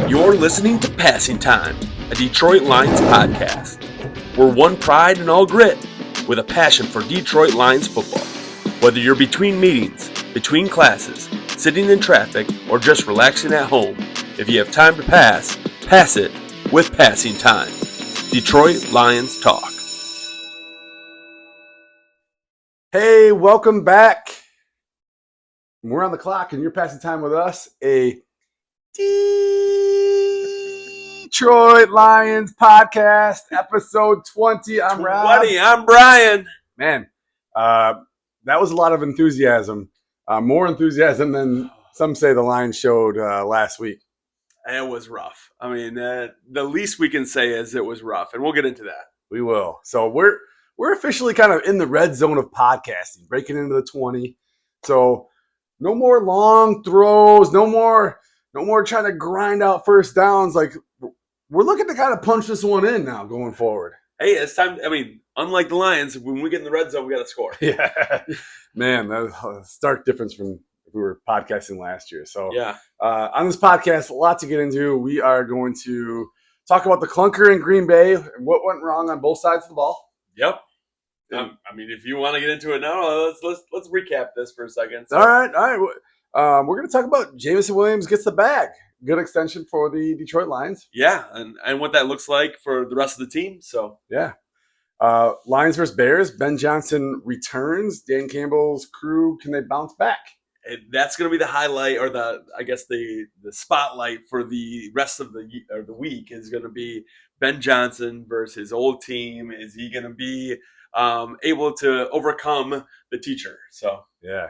You're listening to Passing Time, a Detroit Lions podcast. We're one pride and all grit, with a passion for Detroit Lions football. Whether you're between meetings, between classes, sitting in traffic, or just relaxing at home, if you have time to pass, pass it with Passing Time. Detroit Lions Talk. Hey, welcome back. We're on the clock and you're passing time with us. A Detroit Lions podcast, episode 20. I'm Rob. 20, I'm Brian. Man, that was a lot of enthusiasm. More enthusiasm than some say the Lions showed last week. It was rough. I mean, the least we can say is it was rough, and we'll get into that. We will. So we're officially kind of in the red zone of podcasting, breaking into the 20. So no more long throws, no more trying to grind out first downs. Like, we're looking to kind of punch this one in now going forward. Hey, it's time. I mean, unlike the Lions, when we get in the red zone, we got to score. Yeah, man, that's a stark difference from if we were podcasting last year. So yeah, on this podcast, a lot to get into. We are going to talk about the clunker in Green Bay and what went wrong on both sides of the ball. Yep. I mean, if you want to get into it now, let's recap this for a second. So. All right. We're going to talk about Jameson Williams gets the bag. Good extension for the Detroit Lions. Yeah, and what that looks like for the rest of the team. So yeah. Lions versus Bears. Ben Johnson returns. Dan Campbell's crew, can they bounce back? That's going to be the highlight, or the spotlight for the rest of the week is going to be Ben Johnson versus his old team. Is he going to be able to overcome the teacher? So yeah,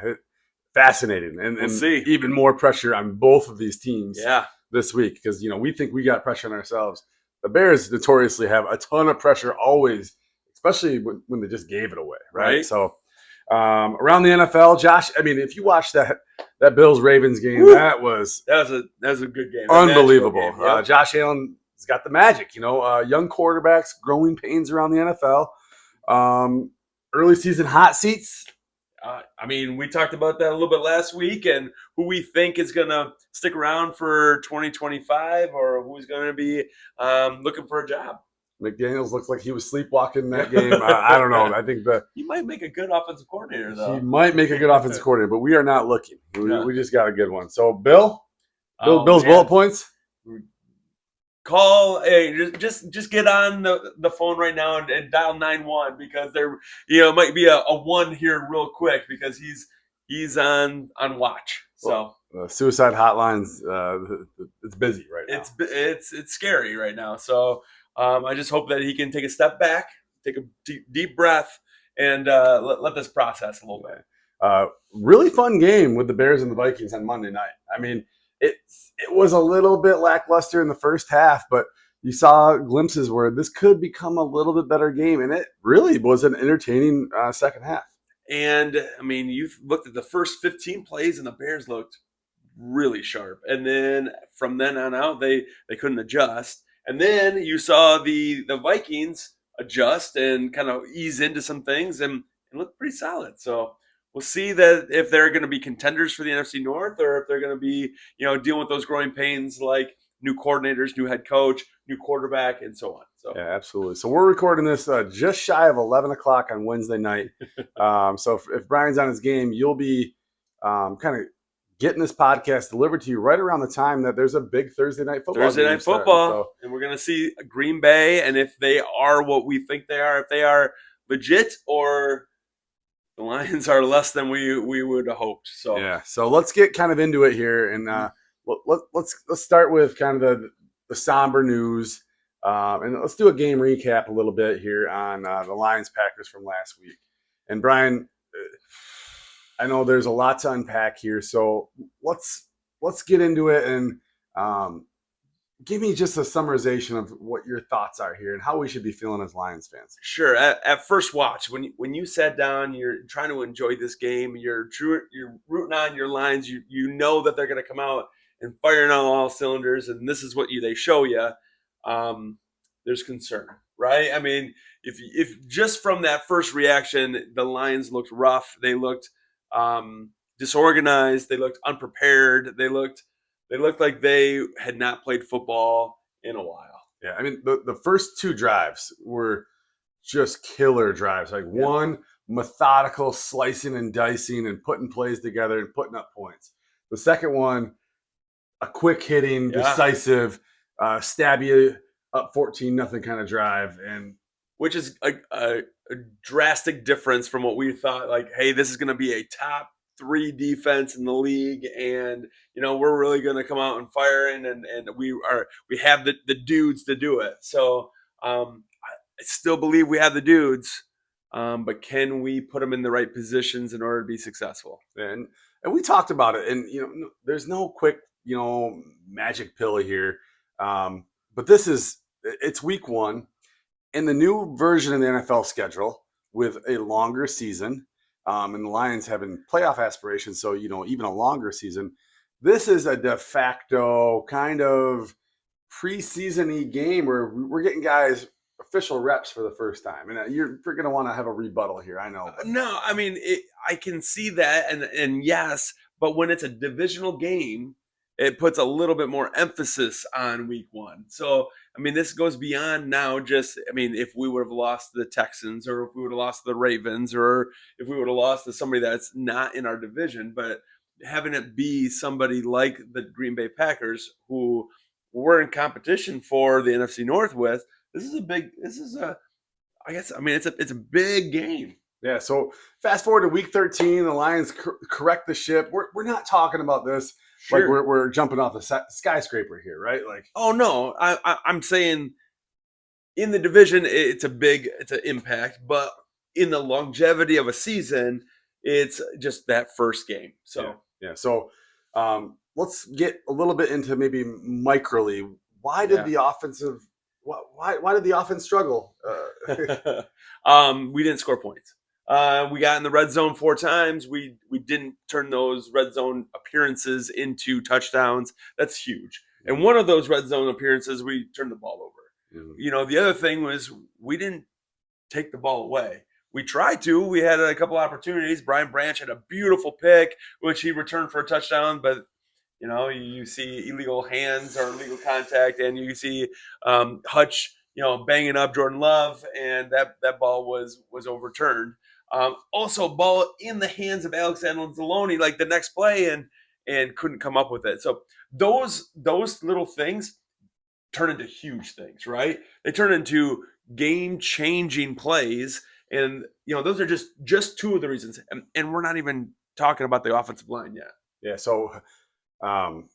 fascinating, and we'll see. Even more pressure on both of these teams. Yeah. This week, because we think we got pressure on ourselves. The Bears notoriously have a ton of pressure always, especially when they just gave it away, right? So around the NFL, Josh, I mean, if you watch that Bills-Ravens game, that was a good game. Unbelievable. Game, yeah. Josh Allen's got the magic, young quarterbacks, growing pains around the NFL. Early season hot seats. I mean, we talked about that a little bit last week, and who we think is going to stick around for 2025, or who's going to be looking for a job. McDaniels looks like he was sleepwalking in that game. I don't know. I think he might make a good offensive coordinator, though. He might make a good offensive coordinator, but we are not looking. We just got a good one. So, Bill's bullet points. Call just get on the phone right now and dial 911, because there might be a one here real quick, because he's on watch. So suicide hotlines, it's busy right now. It's scary right now. So I just hope that he can take a step back, take a deep breath, and let this process a little bit. Really fun game with the Bears and the Vikings on Monday night. I mean, it was a little bit lackluster in the first half, but you saw glimpses where this could become a little bit better game, and it really was an entertaining second half. And, I mean, you've looked at the first 15 plays, and the Bears looked really sharp. And then from then on out, they couldn't adjust. And then you saw the Vikings adjust and kind of ease into some things and look pretty solid. So we'll see that if they're going to be contenders for the NFC North, or if they're going to be, dealing with those growing pains like new coordinators, new head coach, new quarterback, and so on. So yeah, absolutely. So we're recording this just shy of 11 o'clock on Wednesday night. So if Brian's on his game, you'll be kind of getting this podcast delivered to you right around the time that there's a big Thursday night football. And we're going to see Green Bay, and if they are what we think they are, if they are legit, or the Lions are less than we would have hoped. So yeah. So let's get kind of into it here, and let's start with kind of the somber news, and let's do a game recap a little bit here on the Lions Packers from last week. And Brian, I know there's a lot to unpack here, so let's get into it and give me just a summarization of what your thoughts are here and how we should be feeling as Lions fans. Sure. At first watch, when you sat down, you're trying to enjoy this game. You're rooting on your Lions. You know that they're going to come out and firing on all cylinders, and this is what they show you. There's concern, right? I mean, if just from that first reaction, the Lions looked rough. They looked disorganized. They looked unprepared. They looked They looked like they had not played football in a while. Yeah, I mean the first two drives were just killer drives. Like Yeah. one methodical slicing and dicing and putting plays together and putting up points. The second one, a quick hitting, Yeah. decisive, stab you up 14-0 kind of drive. And Which is a drastic difference from what we thought. Like, hey, this is going to be a top three defense in the league, and we're really going to come out and fire, and we have the dudes to do it. So I still believe we have the dudes, but can we put them in the right positions in order to be successful? and we talked about it, and there's no quick magic pill here, but it's week one in the new version of the NFL schedule with a longer season, and the Lions having playoff aspirations, so even a longer season. This is a de facto kind of preseason-y game where we're getting guys official reps for the first time, and you're going to want to have a rebuttal here. I know. No, I mean I can see that, and yes, but when it's a divisional game, it puts a little bit more emphasis on week one. So I mean, this goes beyond now. Just I mean, if we would have lost to the Texans, or if we would have lost to the Ravens, or if we would have lost to somebody that's not in our division, but having it be somebody like the Green Bay Packers, who we're in competition for the NFC North with, this is a big. This is a I guess I mean it's a big game. Yeah. So fast forward to week 13, the Lions correct the ship. We're not talking about this like Sure. we're jumping off the skyscraper here, right? Like, Oh no, I'm saying in the division it's an impact, but in the longevity of a season, it's just that first game. yeah, So yeah. So let's get a little bit into maybe microly. Why did yeah. the offensive why did the offense struggle? We didn't score points. We got in the red zone 4 times. We didn't turn those red zone appearances into touchdowns. That's huge. And one of those red zone appearances, we turned the ball over. Mhm. The other thing was we didn't take the ball away. We tried to. We had a couple opportunities. Brian Branch had a beautiful pick, which he returned for a touchdown, but you see illegal hands or illegal contact, and you see Hutch, banging up Jordan Love, and that ball was overturned. Also, ball in the hands of Alex Anzalone, like the next play, and couldn't come up with it. So those little things turn into huge things, right? They turn into game-changing plays, and those are just two of the reasons, and we're not even talking about the offensive line yet. Yeah. So um,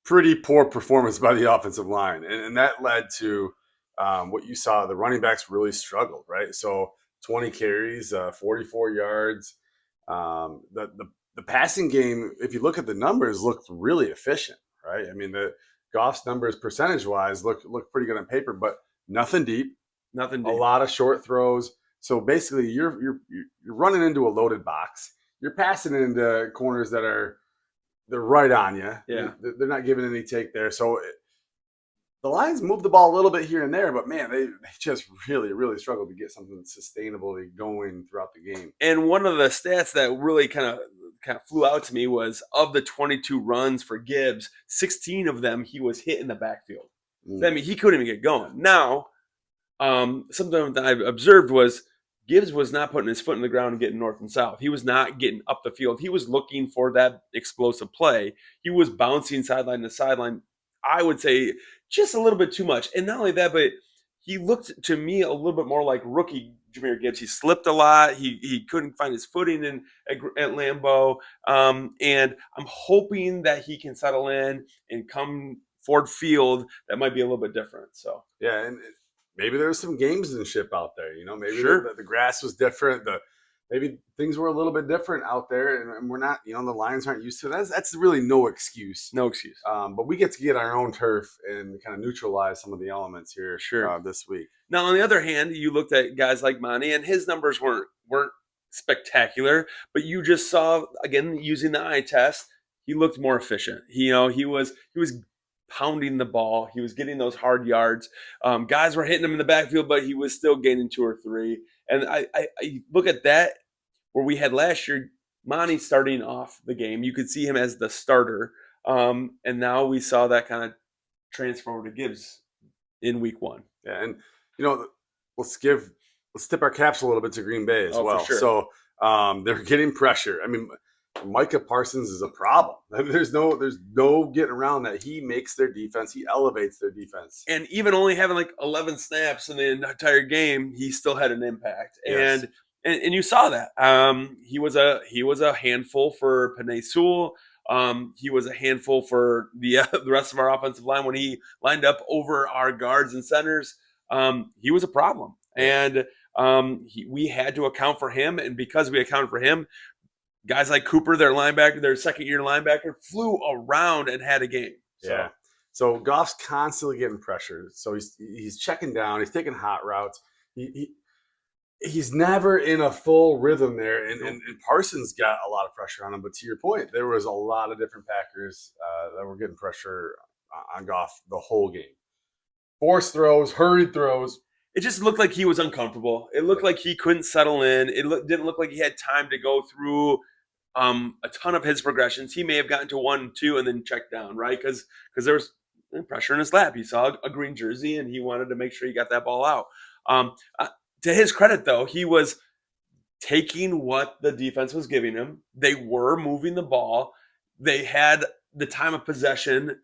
pretty poor performance by the offensive line, and that led to what you saw. The running backs really struggled, right? So 20 carries, 44 yards. The passing game, if you look at the numbers, looked really efficient, right? I mean, the Goff's numbers percentage wise look pretty good on paper, but nothing deep. Nothing A deep. lot of short throws. So basically, you're running into a loaded box. You're passing it into corners they're right on you. Yeah. They're not giving any take there. So the Lions moved the ball a little bit here and there, but man, they just really, really struggled to get something sustainably going throughout the game. And one of the stats that really kind of flew out to me was of the 22 runs for Gibbs, 16 of them he was hit in the backfield. So, I mean, he couldn't even get going. Now, something that I've observed was Gibbs was not putting his foot in the ground and getting north and south. He was not getting up the field. He was looking for that explosive play. He was bouncing sideline to sideline, I would say just a little bit too much. And not only that, but he looked to me a little bit more like rookie Jahmyr Gibbs. He slipped a lot. He couldn't find his footing at Lambeau. And I'm hoping that he can settle in and come Ford Field. That might be a little bit different. So yeah, and maybe there's some gamesmanship out there. Maybe sure. the grass was different. Maybe things were a little bit different out there, and we're not. The Lions aren't used to that. That's really no excuse. No excuse. But we get to get our own turf and kind of neutralize some of the elements here Sure. this week. Now, on the other hand, you looked at guys like Monty, and his numbers weren't spectacular, but you just saw, again, using the eye test, he looked more efficient. He was pounding the ball. He was getting those hard yards. Guys were hitting him in the backfield, but he was still gaining 2 or 3. And I look at that where we had last year, Monty starting off the game. You could see him as the starter. And now we saw that kind of transfer over to Gibbs in week one. Yeah, and you know, let's tip our caps a little bit to Green Bay as Oh, for well. sure. So they're getting pressure. I mean, Micah Parsons is a problem. There's no getting around that. He makes their defense. He elevates their defense. And even only having like 11 snaps in the entire game, he still had an impact. Yes. And you saw that. He was a handful for Penei Sewell. He was a handful for the rest of our offensive line when he lined up over our guards and centers. He was a problem, and we had to account for him. And because we accounted for him, guys like Cooper, their linebacker, their second-year linebacker, flew around and had a game. So. Yeah. So Goff's constantly getting pressure. So he's checking down. He's taking hot routes. He's never in a full rhythm there. And Parsons got a lot of pressure on him. But to your point, there was a lot of different Packers that were getting pressure on Goff the whole game. Forced throws, hurried throws. It just looked like he was uncomfortable. It looked like he couldn't settle in. Didn't look like he had time to go through a ton of his progressions. He may have gotten to 1, 2, and then checked down, right? Because there was pressure in his lap. He saw a green jersey, and he wanted to make sure he got that ball out. To his credit, though, he was taking what the defense was giving him. They were moving the ball. They had the time of possession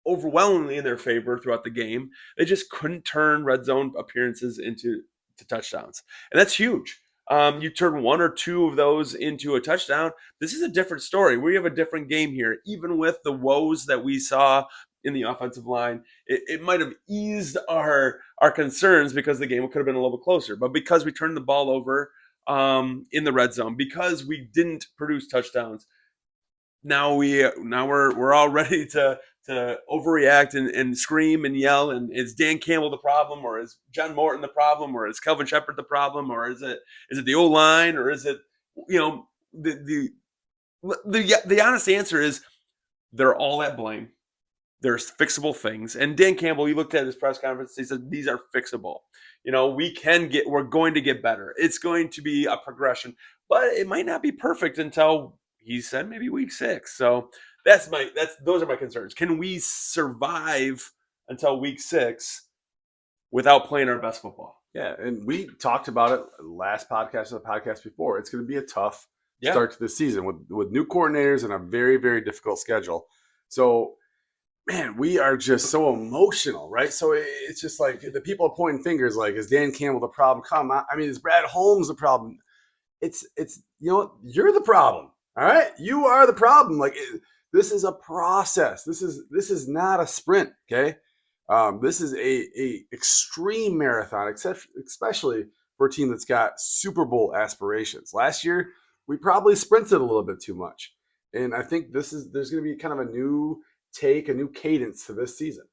overwhelmingly in their favor throughout the game. They just couldn't turn red zone appearances into touchdowns. And that's huge. You turn 1 or 2 of those into a touchdown. This is a different story. We have a different game here. Even with the woes that we saw in the offensive line, it might have eased our concerns because the game could have been a little bit closer. But because we turned the ball over in the red zone, because we didn't produce touchdowns, now we're all ready to overreact and scream and yell. And is Dan Campbell the problem, or is John Morton the problem, or is Kelvin Shepard the problem, or is it the O line, or is it the honest answer is they're all at blame. There's fixable things, and Dan Campbell, you looked at his press conference. He said these are fixable. We're going to get better. It's going to be a progression, but it might not be perfect until he said maybe week 6. So those are my concerns. Can we survive until week 6 without playing our best football? Yeah, and we talked about it last podcast or the podcast before. It's going to be a tough start to the season with new coordinators and a very, very difficult schedule. So, man, we are just so emotional, right? So it's just like the people are pointing fingers like, is Dan Campbell the problem? Is Brad Holmes the problem? It's you're the problem. All right, you are the problem. Like this is a process. This is not a sprint. Okay, this is a extreme marathon, especially for a team that's got Super Bowl aspirations. Last year, we probably sprinted a little bit too much, and I think there's going to be kind of a new cadence to this season.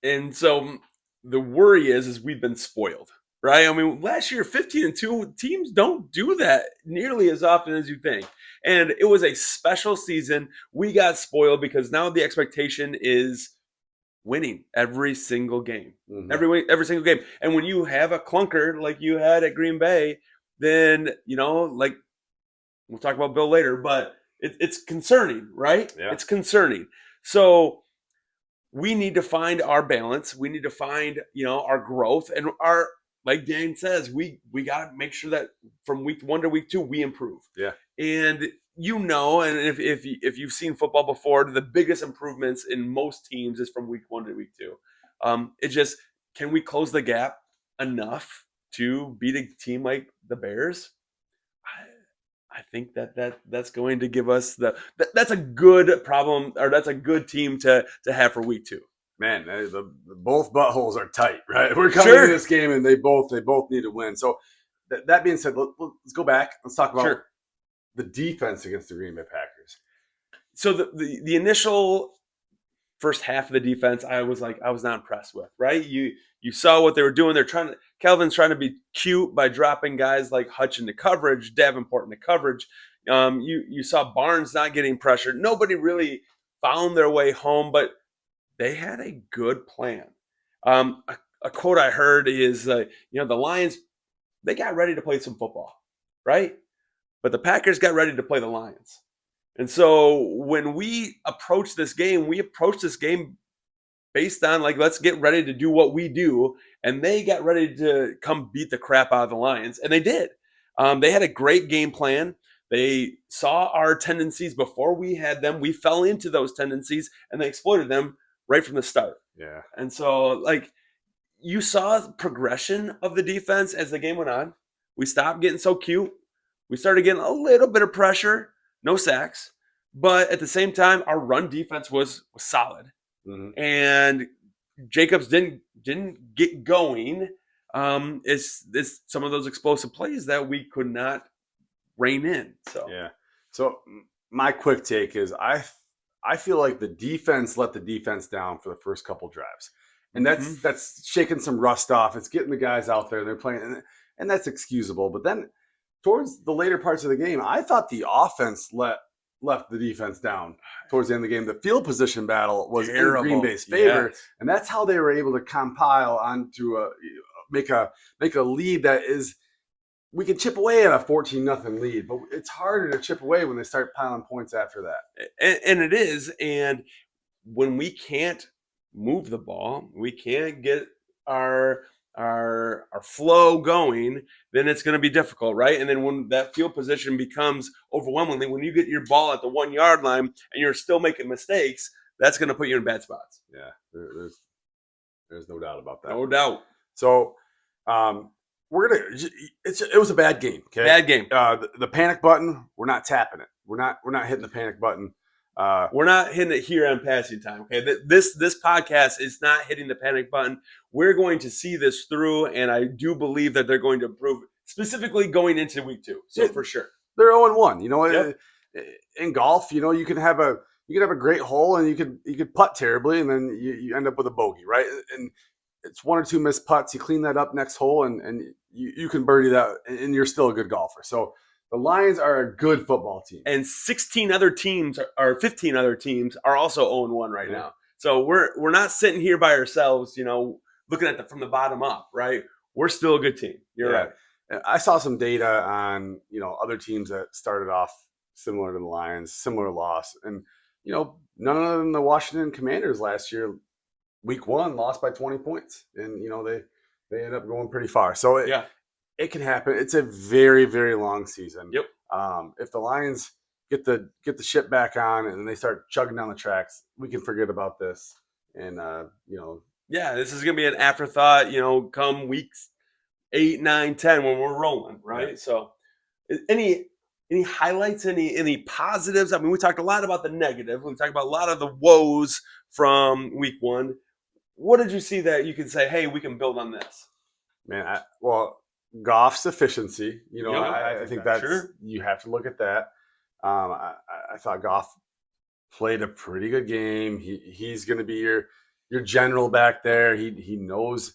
And so the worry is we've been spoiled. Right? I mean, last year, 15-2 teams don't do that nearly as often as you think. And it was a special season. We got spoiled because now the expectation is winning every single game, every single game. And when you have a clunker like you had at Green Bay, then like we'll talk about Bill later, but it's concerning, right? Yeah. It's concerning. So we need to find our balance. We need to find our growth and our. Like Dan says, we got to make sure that from week 1 to week 2 we improve. Yeah, and and if you've seen football before, the biggest improvements in most teams is from week 1 to week 2. It just, can we close the gap enough to beat a team like the Bears? I think that's going to give us that's a good problem, or that's a good team to have for week 2. Man, both buttholes are tight, right? We're coming into this game, and they both need to win. So that being said, let's go back. Let's talk about the defense against the Green Bay Packers. So the initial first half of the defense, I was not impressed with. Right? You saw what they were doing. Calvin's trying to be cute by dropping guys like Hutch into coverage, Davenport into coverage. You saw Barnes not getting pressured. Nobody really found their way home, but they had a good plan. A quote I heard is, the Lions, they got ready to play some football, right? But the Packers got ready to play the Lions. And so when we approach this game, based on like, let's get ready to do what we do. And they got ready to come beat the crap out of the Lions. And they did. They had a great game plan. They saw our tendencies before we had them. We fell into those tendencies and they exploited them right from the start. Yeah. And so, like, you saw progression of the defense as the game went on. We stopped getting so cute. We started getting a little bit of pressure, no sacks. But at the same time, our run defense was solid. Mm-hmm. And Jacobs didn't get going. It's some of those explosive plays that we could not rein in. So yeah. So my quick take is I feel like the defense let the defense down for the first couple drives, and that's shaking some rust off. It's getting the guys out there, they're playing, and that's excusable. But then towards the later parts of the game, I thought the offense left the defense down towards the end of the game. The field position battle was in Green Bay's favor, yes. And that's how they were able to compile onto make a lead that is. We can chip away at a 14-0 lead, but it's harder to chip away when they start piling points after that. And it is. And when we can't move the ball, we can't get our flow going, then it's going to be difficult, right? And then when that field position becomes overwhelmingly, when you get your ball at the 1 yard line and you're still making mistakes, that's going to put you in bad spots. Yeah, there's no doubt about that. No doubt. So, it was a bad game. Okay, bad game. The panic button, we're not tapping it. We're not hitting the panic button. We're not hitting it here on passing time. Okay, this podcast is not hitting the panic button. We're going to see this through, and I do believe that they're going to improve, specifically going into week 2. So for sure, they're 0-1. You know, yep. In golf, you know, you can have a great hole, and you could putt terribly, and then you end up with a bogey, right? And it's 1 or 2 missed putts. You clean that up next hole, and you can birdie that, and you're still a good golfer. So the Lions are a good football team. And 15 other teams are also 0-1 right now. So we're not sitting here by ourselves, you know, looking at from the bottom up, right? We're still a good team. You're right. I saw some data on, you know, other teams that started off similar to the Lions, similar loss. And, you know, none of them, the Washington Commanders last year, week 1, lost by 20 points. And, you know, they ended up going pretty far. So it can happen. It's a very, very long season. Yep. If the Lions get the ship back on and they start chugging down the tracks, we can forget about this. And you know, this is gonna be an afterthought. You know, come weeks 8, 9, 10 when we're rolling, right? Yeah. So, any highlights? Any positives? I mean, we talked a lot about the negative. We talked about a lot of the woes from week 1. What did you see that you can say, hey, we can build on this? Man, Goff's efficiency, you know, I think that's you have to look at that. I thought Goff played a pretty good game. He's going to be your general back there. He knows.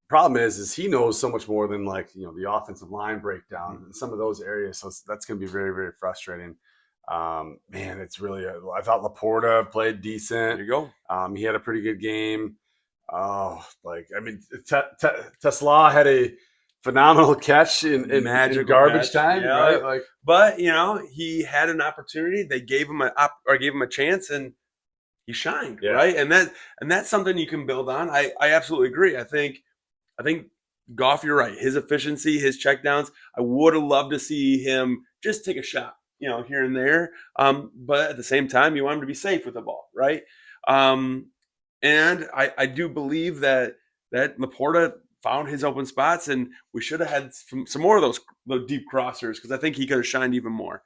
Problem is he knows so much more than, like, you know, the offensive line breakdown in some of those areas. So that's going to be very, very frustrating. Man, it's really. I thought Laporta played decent. There you go. He had a pretty good game. Oh, like, I mean, Tesla had a phenomenal catch in garbage time, right? Like, but you know, he had an opportunity. They gave him a chance, and he shined, right? And that's something you can build on. I absolutely agree. I think Goff, you're right. His efficiency, his checkdowns. I would have loved to see him just take a shot, you know, here and there. But at the same time, you want him to be safe with the ball, right? And I do believe that Laporta found his open spots, and we should have had some more of those deep crossers, because I think he could have shined even more.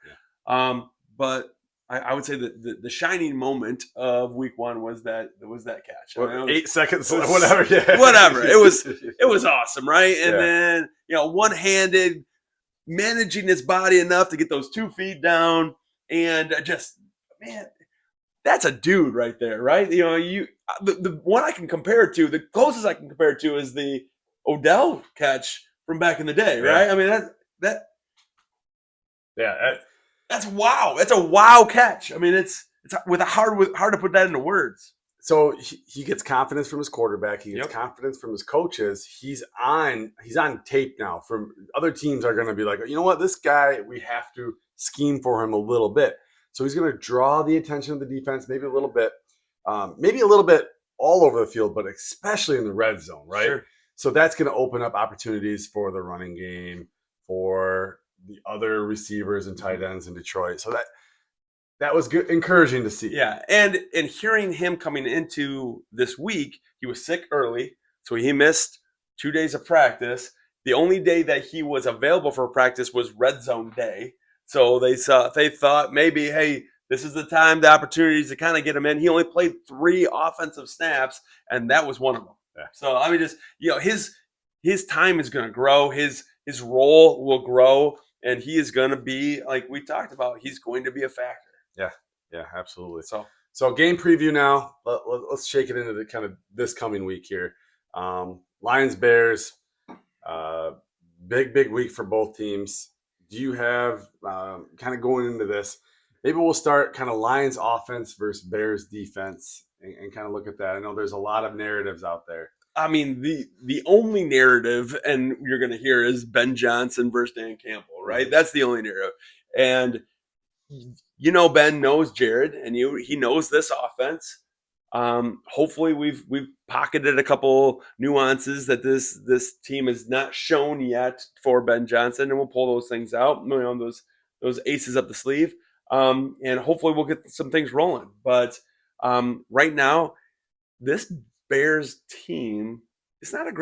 Yeah. But I would say that the shining moment of week 1 was that catch. Well, 8 seconds, whatever. Yeah. Whatever. It was awesome, right? And then, you know, one-handed, managing his body enough to get those 2 feet down, and just, man, that's a dude right there, right? You know, the one I can compare it to, the closest I can compare it to is the Odell catch from back in the day, right? I mean, that's wow. That's a wow catch. I mean, it's hard to put that into words. So he gets confidence from his quarterback. He gets confidence from his coaches. He's on tape now. From other teams are going to be like, you know what, this guy, we have to scheme for him a little bit. So he's going to draw the attention of the defense, maybe a little bit all over the field, but especially in the red zone, right? Sure. So that's going to open up opportunities for the running game, for the other receivers and tight ends in Detroit. So that was good, encouraging to see. Yeah, and hearing him coming into this week, he was sick early, so he missed 2 days of practice. The only day that he was available for practice was red zone day. So they thought maybe, hey, this is the time, the opportunities to kind of get him in. He only played 3 offensive snaps, and that was one of them. Yeah. So I mean, just his time is going to grow. His role will grow, and he is going to be, like we talked about, he's going to be a factor. Yeah, yeah, absolutely. So So game preview now. Let's shake it into the kind of this coming week here. Lions Bears, big week for both teams. Do you have kind of going into this? Maybe we'll start kind of Lions offense versus Bears defense and kind of look at that. I know there's a lot of narratives out there. I mean, the only narrative, and you're going to hear, is Ben Johnson versus Dan Campbell, right? That's the only narrative. And Ben knows Jared, and he knows this offense. Hopefully, we've pocketed a couple nuances that this team has not shown yet for Ben Johnson, and we'll pull those things out. Those aces up the sleeve, and hopefully we'll get some things rolling. But right now, this Bears team, it's not a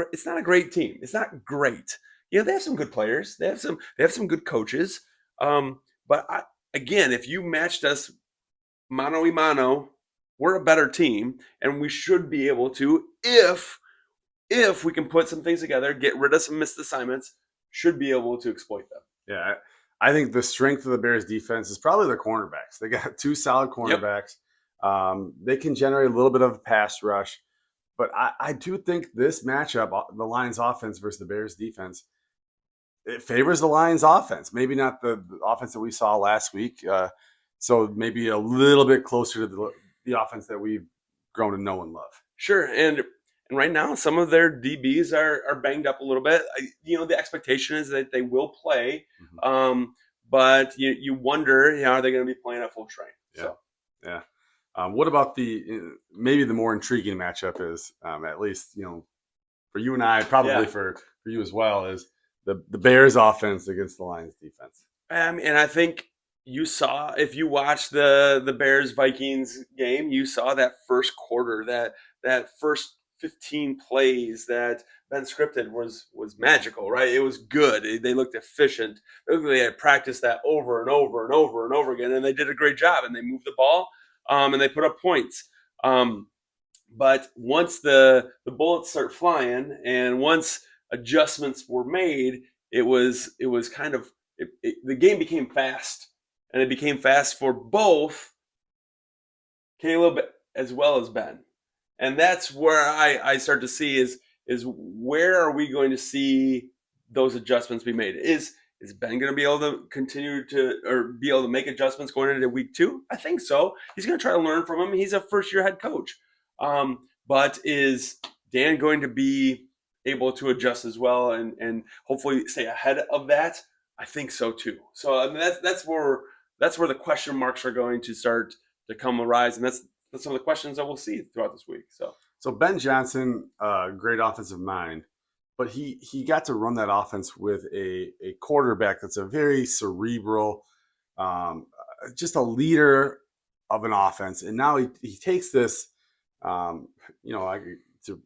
great team. It's not great. They have some good players. They have some good coaches. But again, if you matched us mano a mano, we're a better team, and we should be able to, if we can put some things together, get rid of some missed assignments, should be able to exploit them. Yeah, I think the strength of the Bears defense is probably their cornerbacks. They got 2 solid cornerbacks. Yep. They can generate a little bit of a pass rush. But I do think this matchup, the Lions offense versus the Bears defense, it favors the Lions offense. Maybe not the offense that we saw last week. So maybe a little bit closer to the offense that we've grown to know and love. Sure. And right now, some of their DBs are banged up a little bit. The expectation is that they will play. Mm-hmm. But you wonder, are they going to be playing at full strength? Yeah. So. Yeah. What about maybe the more intriguing matchup is, at least, for you and I, probably for you as well, is the Bears offense against the Lions defense. And I think you saw, if you watched the Bears Vikings game, you saw that first quarter, that first 15 plays that Ben scripted was magical, right? It was good. They looked efficient. They had practiced that over and over and over and over again, and they did a great job, and they moved the ball. And they put up points. But once the bullets start flying, and once adjustments were made, it was kind of the game became fast, and it became fast for both Caleb as well as Ben. And that's where I start to see is where are we going to see those adjustments be made? Is Ben going to be able to continue or be able to make adjustments going into week 2? I think so. He's going to try to learn from him. He's a first-year head coach. But is Dan going to be able to adjust as well and hopefully stay ahead of that? I think so too. So I mean, that's where the question marks are going to start to come arise, and that's some of the questions that we'll see throughout this week. So Ben Johnson, great offensive mind. But he got to run that offense with a quarterback that's a very cerebral, just a leader of an offense. And now he takes this, to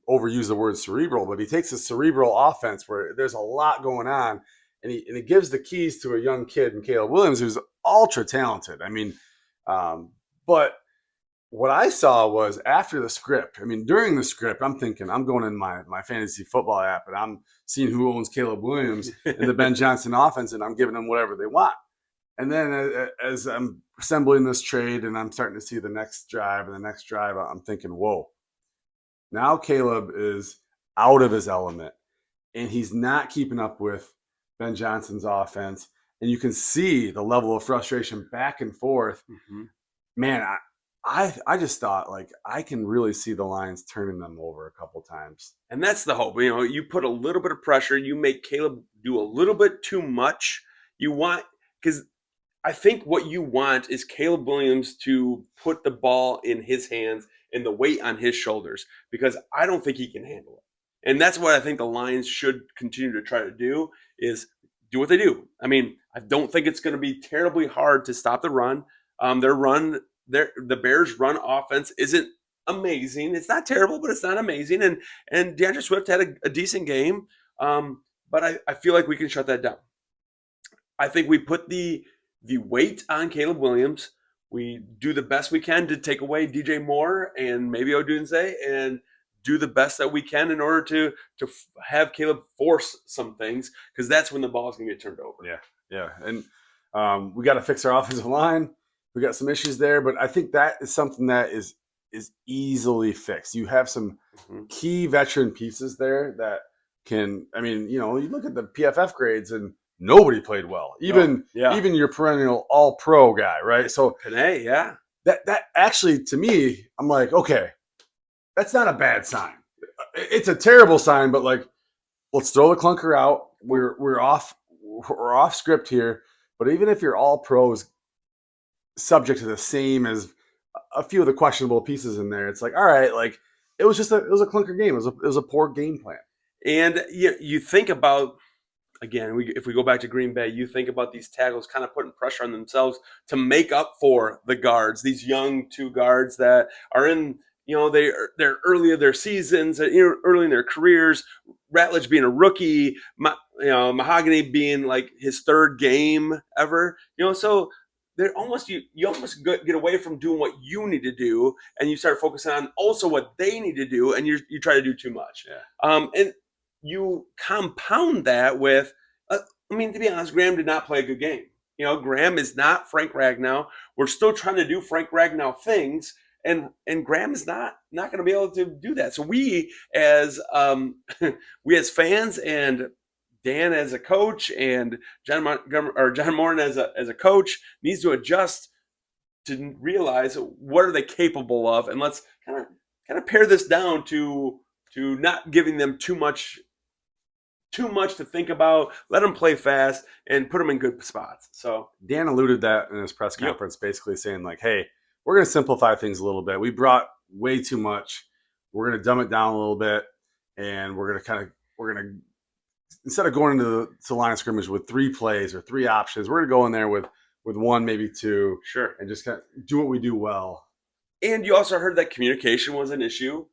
overuse the word cerebral, but he takes a cerebral offense where there's a lot going on, and he gives the keys to a young kid in Caleb Williams, who's ultra talented. I mean, but what I saw was after the script. I mean, during the script, I'm thinking, I'm going in my fantasy football app, and I'm seeing who owns Caleb Williams in the Ben Johnson offense, and I'm giving them whatever they want. And then as I'm assembling this trade and I'm starting to see the next drive, I'm thinking, whoa, now Caleb is out of his element, and he's not keeping up with Ben Johnson's offense. And you can see the level of frustration back and forth. Mm-hmm. Man, I just thought, I can really see the Lions turning them over a couple times. And that's the hope. You put a little bit of pressure. You make Caleb do a little bit too much. Because I think what you want is Caleb Williams to put the ball in his hands and the weight on his shoulders because I don't think he can handle it. And that's what I think the Lions should continue to try to do is do what they do. I mean, I don't think it's going to be terribly hard to stop the run. The Bears' run offense isn't amazing. It's not terrible, but it's not amazing. And DeAndre Swift had a decent game, but I feel like we can shut that down. I think we put the weight on Caleb Williams. We do the best we can to take away DJ Moore and maybe Odunze and do the best that we can in order to have Caleb force some things because that's when the ball is going to get turned over. Yeah. And we got to fix our offensive line. We got some issues there, but I think that is something that is easily fixed. You have some key veteran pieces there that can, I mean, you look at the PFF grades and nobody played well. Even your perennial all-pro guy, right? So Panay, yeah. That actually, to me, I'm like, okay, that's not a bad sign. It's a terrible sign, but like, let's throw the clunker out. We're off script here. But even if your all-pro is subject to the same as a few of the questionable pieces in there, it's like, all right, like it was a clunker game. It was a poor game plan. And you think about. Again, if we go back to Green Bay, you think about these tackles kind of putting pressure on themselves to make up for the guards, these young two guards that are in, they're early in their seasons, early in their careers. Ratledge being a rookie, Mahogany being like his third game ever, so they're almost you almost get away from doing what you need to do, and you start focusing on also what they need to do, and you try to do too much. Yeah. And you compound that with, to be honest, Graham did not play a good game. Graham is not Frank Ragnow. We're still trying to do Frank Ragnow things, and Graham is not going to be able to do that. So we as fans and Dan as a coach and John Moran as a coach needs to adjust to realize what are they capable of, and let's kind of pare this down to not giving them too much to think about. Let them play fast and put them in good spots. So Dan alluded that in his press conference, basically saying like, "Hey, we're going to simplify things a little bit. We brought way too much. We're going to dumb it down a little bit, and we're going to instead of going into the line of scrimmage with 3 plays or 3 options, we're going to go in there with 1, maybe 2, sure, and just kind of do what we do well." And you also heard that communication was an issue.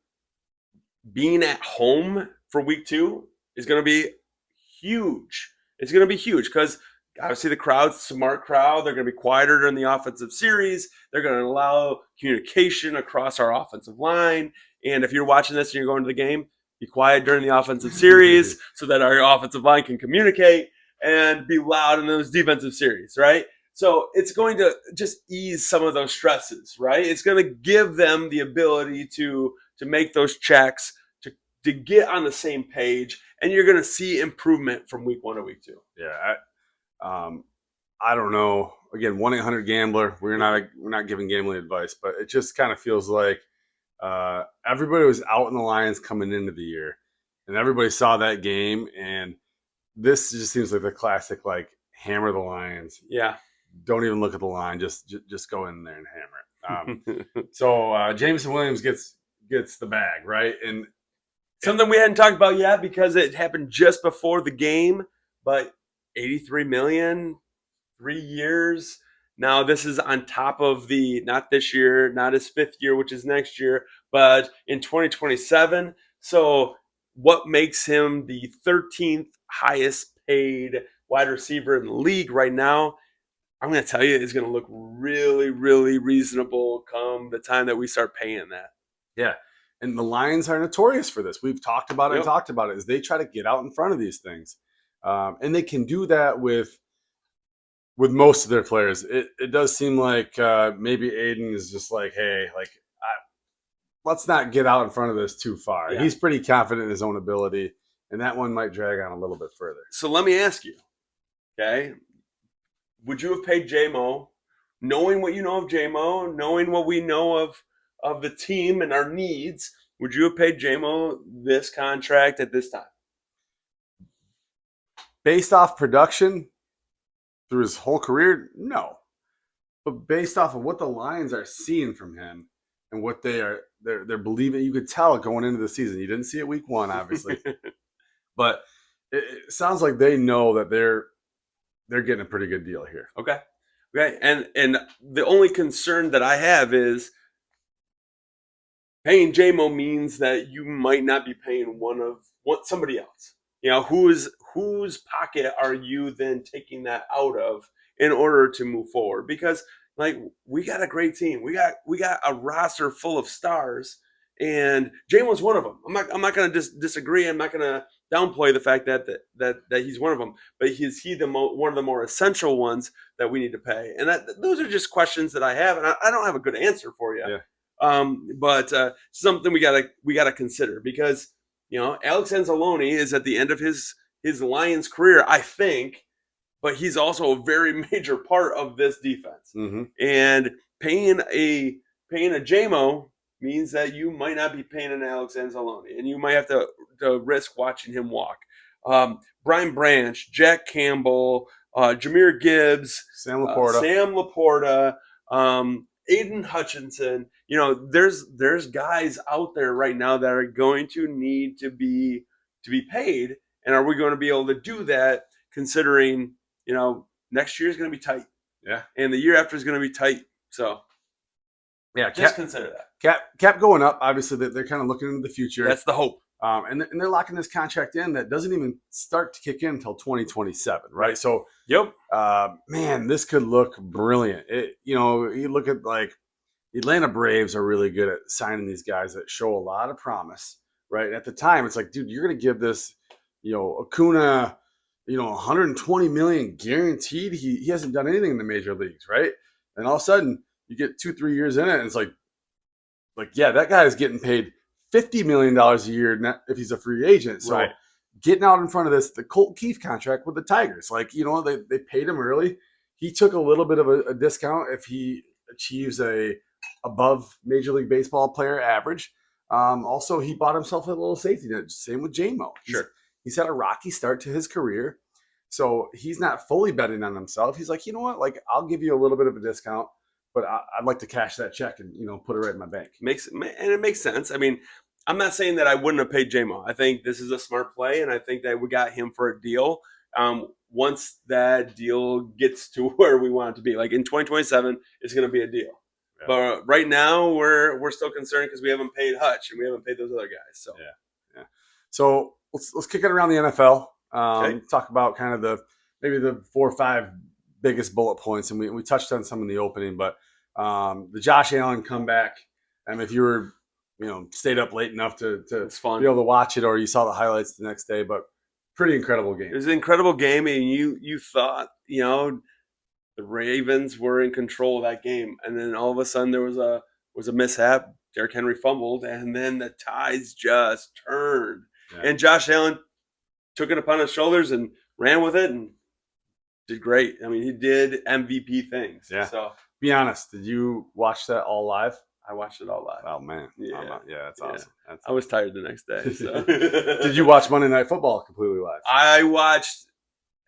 Being at home for week 2 is going to be huge. It's going to be huge because obviously the crowd's a smart crowd. They're going to be quieter during the offensive series. They're going to allow communication across our offensive line. And if you're watching this and you're going to the game, be quiet during the offensive series so that our offensive line can communicate, and be loud in those defensive series, right? So it's going to just ease some of those stresses, right? It's going to give them the ability to make those checks, to get on the same page, and you're going to see improvement from week 1 to week 2. Yeah, I don't know. Again, 1-800-GAMBLER. We're not giving gambling advice, but it just kind of feels like everybody was out in the Lions coming into the year, and everybody saw that game, and this just seems like the classic like hammer the Lions. Yeah. Don't even look at the line. Just go in there and hammer it. So Jameson Williams gets the bag, right? And something we hadn't talked about yet because it happened just before the game, but $83 million, 3 years. Now this is on top of not this year, not his 5th year, which is next year, but in 2027. So what makes him the 13th highest paid wide receiver in the league right now? I'm going to tell you, it's going to look really, really reasonable come the time that we start paying that. Yeah. And the Lions are notorious for this. We've talked about it and talked about it, is they try to get out in front of these things. And they can do that with most of their players. It does seem like maybe Aiden is just like, hey, like, let's not get out in front of this too far. Yeah. He's pretty confident in his own ability, and that one might drag on a little bit further. So let me ask you, okay? Would you have paid J-Mo, knowing what you know of J-Mo, knowing what we know of the team and our needs, would you have paid J-Mo this contract at this time? Based off production through his whole career, no. But based off of what the Lions are seeing from him and what they're believing, you could tell going into the season. You didn't see it week one, obviously, but it sounds like they know that they're getting a pretty good deal here. Okay. Okay. And the only concern that I have is paying JMO means that you might not be paying somebody else. You know, whose pocket are you then taking that out of in order to move forward? Because like we got a great team, we got a roster full of stars, and JMO's one of them. I'm not going to disagree. I'm not going to downplay the fact that he's one of them. But is he one of the more essential ones that we need to pay? And those are just questions that I have, and I don't have a good answer for you. Yeah. But something we gotta consider, because Alex Anzalone is at the end of his Lions career, I think, but he's also a very major part of this defense. Mm-hmm. And paying a JMO means that you might not be paying an Alex Anzalone, and you might have to risk watching him walk. Brian Branch, Jack Campbell, Jahmyr Gibbs, Sam Laporta. Aiden Hutchinson. There's guys out there right now that are going to need to be paid, and are we going to be able to do that? Considering next year is going to be tight, yeah, and the year after is going to be tight. So yeah, just consider that. Cap going up. Obviously, they're kind of looking into the future. That's the hope. And they're locking this contract in that doesn't even start to kick in until 2027, right? So, yep. Man, this could look brilliant. You look at like the Atlanta Braves are really good at signing these guys that show a lot of promise, right? At the time, it's like, dude, you're going to give this, Acuna, 120 million guaranteed. He hasn't done anything in the major leagues, right? And all of a sudden, you get 2-3 years in it, and it's like, yeah, that guy is getting paid $50 million a year if he's a free agent. So right. Getting out in front of the Colt Keith contract with the Tigers, they paid him early. He took a little bit of a discount if he achieves a above Major League Baseball player average. Also, he bought himself a little safety net. Same with JMO. Sure. He's had a rocky start to his career, so he's not fully betting on himself. He's like, you know what? Like, I'll give you a little bit of a discount, but I'd like to cash that check and put it right in my bank. It makes sense. I mean, I'm not saying that I wouldn't have paid JMO. I think this is a smart play, and I think that we got him for a deal. Once that deal gets to where we want it to be, like in 2027, it's going to be a deal. Yeah. But right now, we're still concerned because we haven't paid Hutch and we haven't paid those other guys. So yeah. So let's kick it around the NFL. Okay. Talk about kind of maybe the 4 or 5 biggest bullet points, and we touched on some in the opening, but the Josh Allen comeback. If you were stayed up late enough to be able to watch it, or you saw the highlights the next day, but pretty incredible game. It was an incredible game, and you thought the Ravens were in control of that game, and then all of a sudden there was a mishap. Derrick Henry fumbled, and then the tides just turned, and Josh Allen took it upon his shoulders and ran with it and did great. I mean, he did MVP things. Yeah. So be honest, did you watch that all live? I watched it all live. Oh man, yeah, that's awesome. I was tired the next day. So. Did you watch Monday Night Football completely live? I watched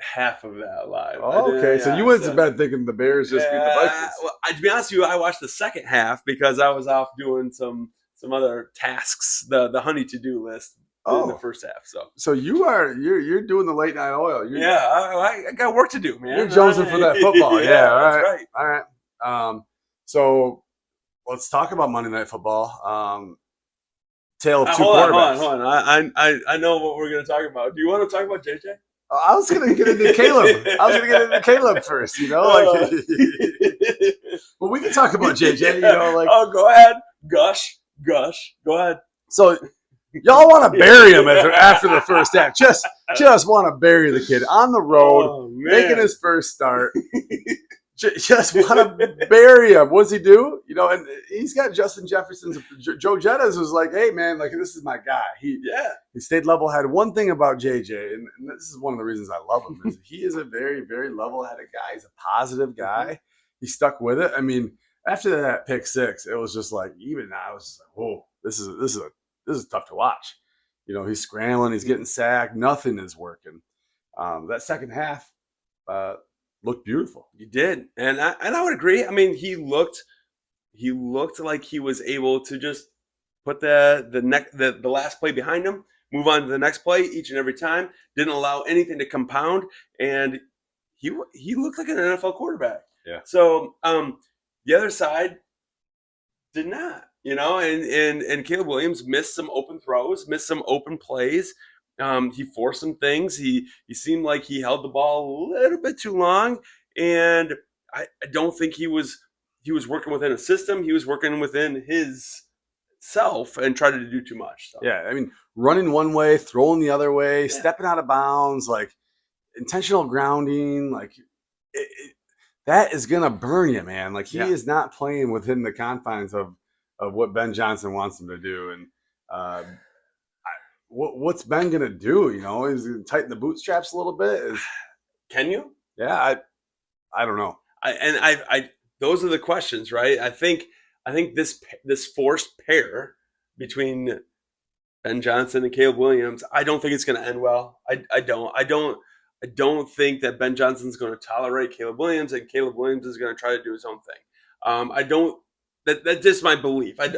half of that live. Oh, okay. So you went to bed thinking the Bears just beat the Vikings. Well, to be honest with you, I watched the second half because I was off doing some other tasks, the honey to-do list in the first half. So you're doing the late night oil. I got work to do, man. You're jonesing for that football. Yeah, all right. All right. So let's talk about Monday Night Football. Tale of two quarterbacks. Hold on. I know what we're going to talk about. Do you want to talk about JJ? I was going to get into Caleb. First, but we can talk about JJ. Oh, go ahead, gush. Go ahead. So y'all want to bury him after the first half? Just want to bury the kid on the road, making his first start. Just want to bury him. What's he do? And he's got Justin Jefferson's. Joe Jettas was like, "Hey man, like this is my guy." He stayed level-headed. One thing about JJ, and this is one of the reasons I love him, is he is a very, very level-headed guy. He's a positive guy. He stuck with it. I mean, after that pick six, it was just like even I was just like, "Whoa, this is tough to watch." He's scrambling. He's getting sacked. Nothing is working. That second half. looked beautiful. You did, and I would agree. I mean, he looked like he was able to just put the last play behind him, move on to the next play each and every time. Didn't allow anything to compound, and he looked like an NFL quarterback. Yeah. So the other side did not, and Caleb Williams missed some open throws, missed some open plays. He forced some things. He seemed like he held the ball a little bit too long, and I don't think he was working within a system. He was working within his self and tried to do too much. So. Yeah, I mean, running one way, throwing the other way, stepping out of bounds, like intentional grounding, like that is gonna burn you, man. Like he is not playing within the confines of what Ben Johnson wants him to do. And what's Ben gonna do? Is he gonna tighten the bootstraps a little bit? Can you? Yeah, I don't know. I those are the questions, right? I think this forced pair between Ben Johnson and Caleb Williams, I don't think it's going to end well. I don't think that Ben Johnson's going to tolerate Caleb Williams, and Caleb Williams is going to try to do his own thing. I don't. That's just my belief. I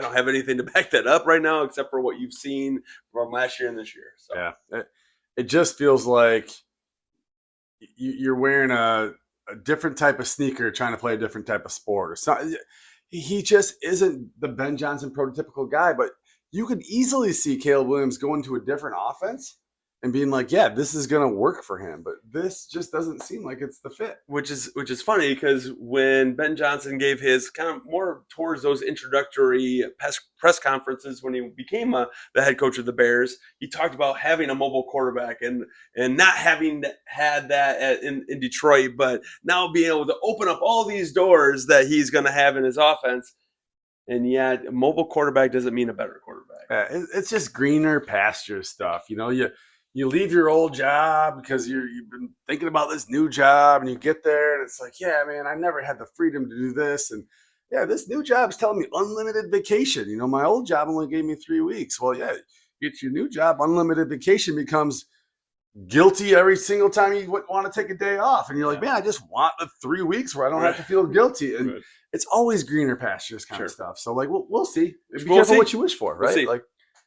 don't have anything to back that up right now, except for what you've seen from last year and this year. So. Yeah, it just feels like you're wearing a different type of sneaker trying to play a different type of sport or something. He just isn't the Ben Johnson prototypical guy, but you could easily see Caleb Williams going to a different offense and being like, yeah, this is going to work for him. But this just doesn't seem like it's the fit. Which is funny because when Ben Johnson gave his kind of more towards those introductory press conferences when he became the head coach of the Bears, he talked about having a mobile quarterback and not having had that in Detroit, but now being able to open up all these doors that he's going to have in his offense. And yet, a mobile quarterback doesn't mean a better quarterback. Yeah, it's just greener pasture stuff. You leave your old job because you've been thinking about this new job, and you get there and it's like, yeah, man, I never had the freedom to do this. And yeah, this new job is telling me unlimited vacation. My old job only gave me 3 weeks. Well, yeah, it's your new job. Unlimited vacation becomes guilty every single time you want to take a day off. And you're like, man, I just want the 3 weeks where I don't have to feel guilty. And it's always greener pastures kind of stuff. So like, we'll see. Be careful what you wish for, right? We'll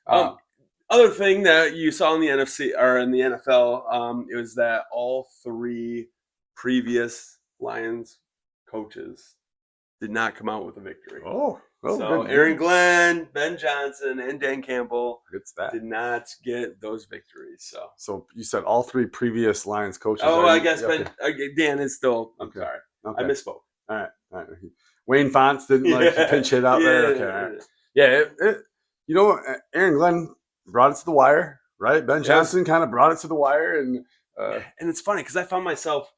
like, other thing that you saw in the NFC or in the NFL, it was that all 3 previous Lions coaches did not come out with a victory. So Aaron Glenn, Ben Johnson, and Dan Campbell did not get those victories. So you said all 3 previous Lions coaches. I guess Dan is still. I'm sorry, I misspoke. All right. Wayne Fonts didn't pinch hit out there. Okay, all right. Yeah, Aaron Glenn brought it to the wire, right? Ben Johnson kind of brought it to the wire, and it's funny because I found myself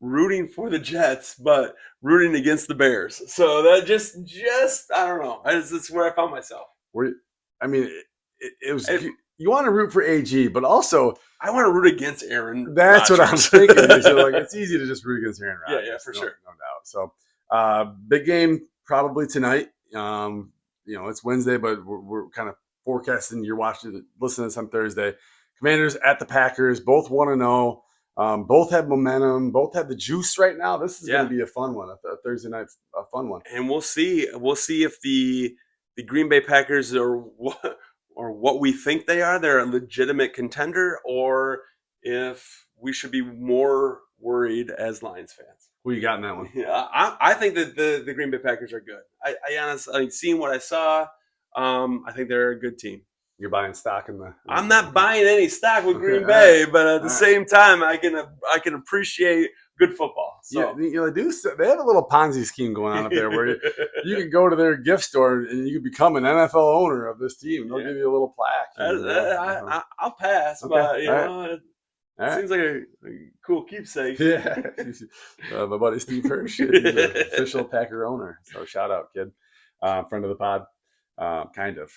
rooting for the Jets, but rooting against the Bears. So that just I don't know. That's where I found myself. It was. You want to root for AG, but also I want to root against Aaron. That's Rodgers. What I'm thinking. So like, it's easy to just root against Aaron Rodgers. Yeah, for sure, no doubt. So big game probably tonight. It's Wednesday, but we're kind of forecasting. You're listening to this on Thursday. Commanders at the Packers, both 1-0. Both have momentum. Both have the juice right now. This is going to be a fun one. A Thursday night, a fun one. And we'll see. We'll see if the Green Bay Packers are what we think they are. They're a legitimate contender, or if we should be more worried as Lions fans. Who you got in that one? Yeah, I think that the Green Bay Packers are good. I honestly, seeing what I saw, I think they're a good team. You're buying stock in the. I'm not buying any stock with Green Bay, but at the same time, I can appreciate good football. So. Yeah, they have a little Ponzi scheme going on up there where you can go to their gift store and you can become an NFL owner of this team. They'll give you a little plaque. I'll pass, but it seems like a cool keepsake. Yeah, my buddy Steve Hirsch, he's the official Packer owner. So shout out, kid, friend of the pod. Kind of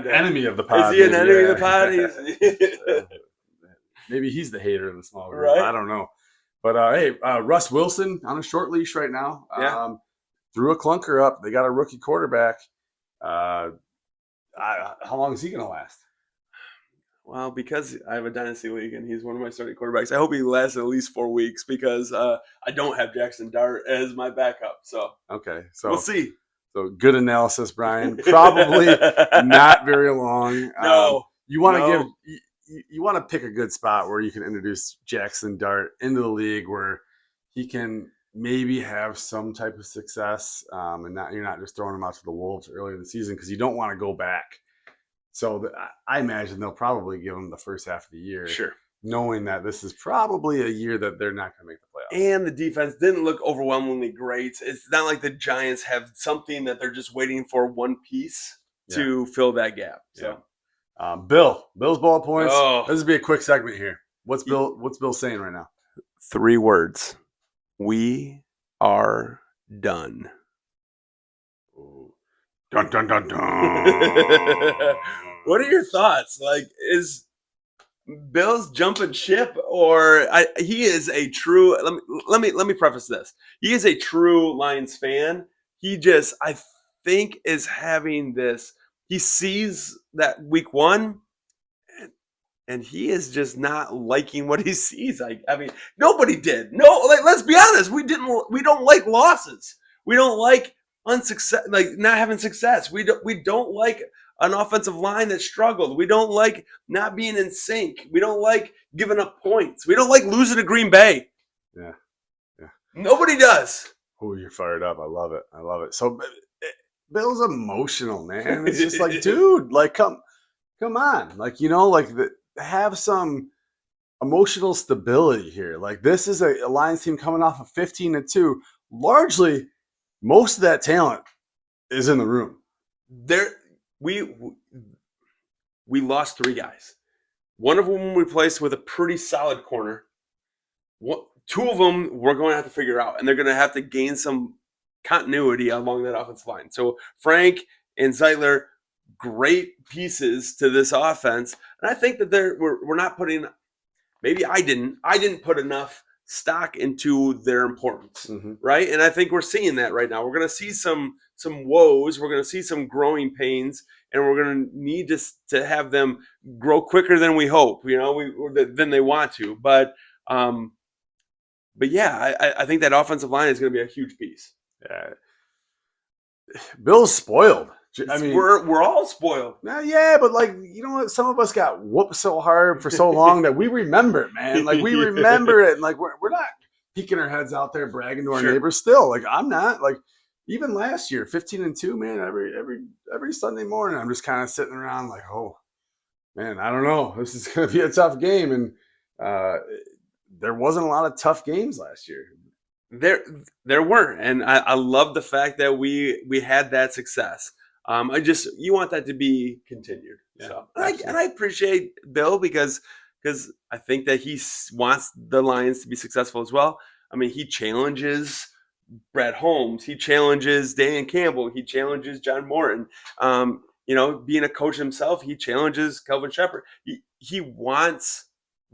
enemy of the pod. Is he an enemy of the pod? Maybe he's the hater of the small group. Right? I don't know. But hey, Russ Wilson on a short leash right now. Threw a clunker up. They got a rookie quarterback. How long is he going to last? Well, because I have a dynasty league and he's one of my starting quarterbacks, I hope he lasts at least 4 weeks because I don't have Jackson Dart as my backup. So Okay, we'll so see. good analysis, Brian. Probably not very long. No, You want to give no. you want to pick a good spot where you can introduce Jackson Dart into the league where he can maybe have some type of success, and not you're not just throwing him out to the wolves early in the season because you don't want to go back. So I imagine they'll probably give him the first half of the year, Sure. knowing that this is probably a year that they're not going to make the playoffs. And the defense didn't look overwhelmingly great. It's not like the Giants have something that they're just waiting for one piece Yeah, to fill that gap. yeah. So, Bill's bullet points. oh, This will be a quick segment here. What's Bill saying right now? 3 words. We are done. Ooh. Dun dun dun dun. What are your thoughts? Like, is Bill's jumping ship, or he is a true? Let me preface this. He is a true Lions fan. He just, I think, is having this. He sees that week one, and he is just not liking what he sees. I mean, nobody did. No, like, let's be honest. We didn't. We don't like losses. We don't like unsuccess, like not having success. We don't. We don't like an offensive line that struggled. We don't like not being in sync. We don't like giving up points. We don't like losing to Green Bay. Yeah, yeah. Nobody does. Oh, you're fired up. I love it. I love it. So Bill's emotional, man. It's just like, dude, like come on, like have some emotional stability here. Like this is a Lions team coming off of 15-2. Largely, most of that talent is in the room. There, we we lost 3 guys. One of them we replaced with a pretty solid corner. Two of them we're going to have to figure out, and they're going to have to gain some continuity along that offensive line. So Frank and Zeitler, great pieces to this offense, and I think that we're not putting. Maybe I didn't put enough stock into their importance, right? And I think we're seeing that right now. We're going to see some woes. We're going to see some growing pains, and we're going to need to have them grow quicker than we hope. Than they want to. But yeah, I think that offensive line is going to be a huge piece. Yeah. Bill's spoiled. I mean, we're all spoiled. Yeah, but like you know what? Some of us got whooped so hard for so long that we remember it, man. Like we remember it, and like we're not peeking our heads out there bragging to our neighbors. Still, like I'm not. Like even last year, 15-2, man. Every Sunday morning, I'm just kind of sitting around like, oh man, I don't know. This is going to be a tough game, and there wasn't a lot of tough games last year. There weren't, and I love the fact that we had that success. You want that to be continued. Yeah, so and I appreciate Bill because I think that he wants the Lions to be successful as well. I mean, he challenges Brad Holmes, he challenges Dan Campbell, he challenges John Morton. Being a coach himself, he challenges Kelvin Shepard. He wants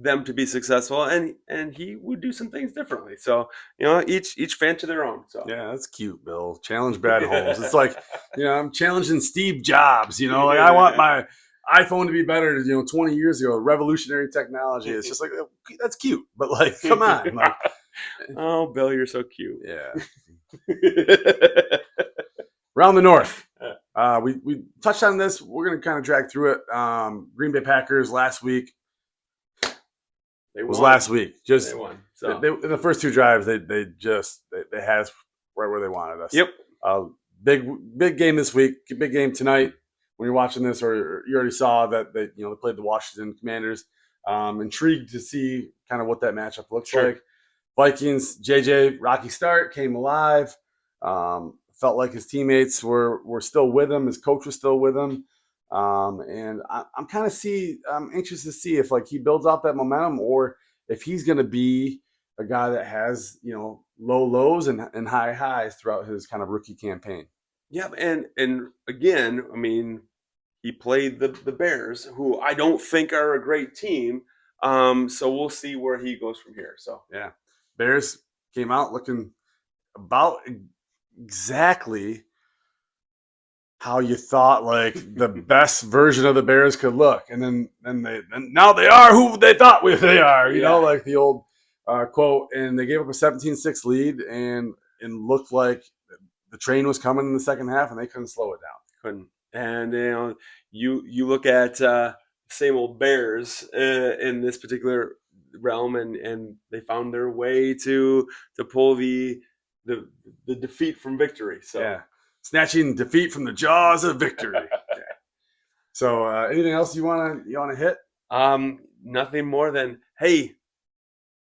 them to be successful, and he would do some things differently. So each fan to their own. So yeah, that's cute, Bill. Challenge Brad Holmes. It's like I'm challenging Steve Jobs. Like I want my iPhone to be better. 20 years ago, revolutionary technology. It's just like that's cute, but like, come on. Like, oh, Bill, you're so cute. Yeah. Around the North. We touched on this. We're going to kind of drag through it. Green Bay Packers last week. It was last week. Just they won. So in the first 2 drives, they had us right where they wanted us. Yep. Big game this week. Big game tonight. When you're watching this, or you already saw that they played the Washington Commanders. Intrigued to see kind of what that matchup looks like. Vikings, JJ, rocky start, came alive. Felt like his teammates were still with him. His coach was still with him. And I'm anxious to see if like he builds out that momentum or if he's going to be a guy that has, low lows and high highs throughout his kind of rookie campaign. Yeah. And again, I mean, he played the Bears, who I don't think are a great team. So we'll see where he goes from here. So yeah, Bears came out looking about exactly how you thought like the best version of the Bears could look, and then now they are who they thought they are. You know, Yeah, like the old quote. And they gave up a 17-6 lead, and looked like the train was coming in the second half, and they couldn't slow it down. couldn't. And you look at same old Bears in this particular realm, and they found their way to pull the the defeat from victory. So Yeah, snatching defeat from the jaws of victory. Yeah. So, anything else you wanna hit? nothing more than, hey,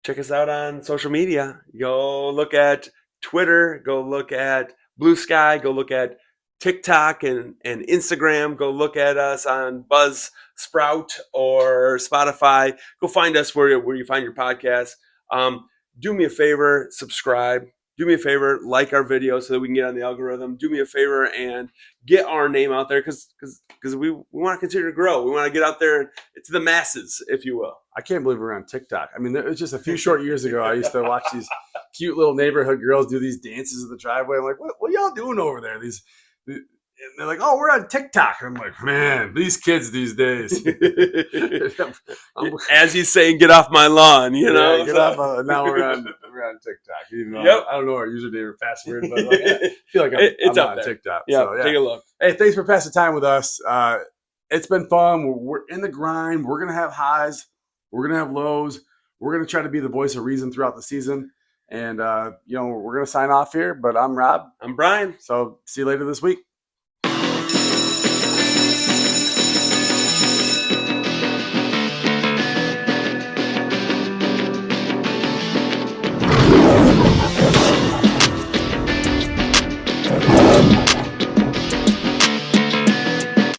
check us out on social media. Go look at Twitter, go look at Blue Sky, go look at TikTok and Instagram. Go look at us on Buzzsprout or Spotify. Go find us where you find your podcast. Um, do me a favor, subscribe. Do me a favor, like our video so that we can get on the algorithm. Do me a favor and get our name out there because we want to continue to grow. We want to get out there to the masses, if you will. I can't believe we're on TikTok. I mean, it was just a few short years ago. I used to watch these cute little neighborhood girls do these dances in the driveway. I'm like, what y'all doing over there? And they're like, oh, we're on TikTok. And I'm like, man, these kids these days. As he's saying, get off my lawn, you know. Yeah, get off. Now we're on TikTok. Even though Yep. I don't know our username or password, but like, I feel like It's I'm up on there. TikTok. Yeah, So, take a look. Hey, thanks for passing time with us. It's been fun. We're in the grind. We're gonna have highs. We're gonna have lows. We're gonna try to be the voice of reason throughout the season. And we're gonna sign off here. But I'm Rob. I'm Brian. So see you later this week.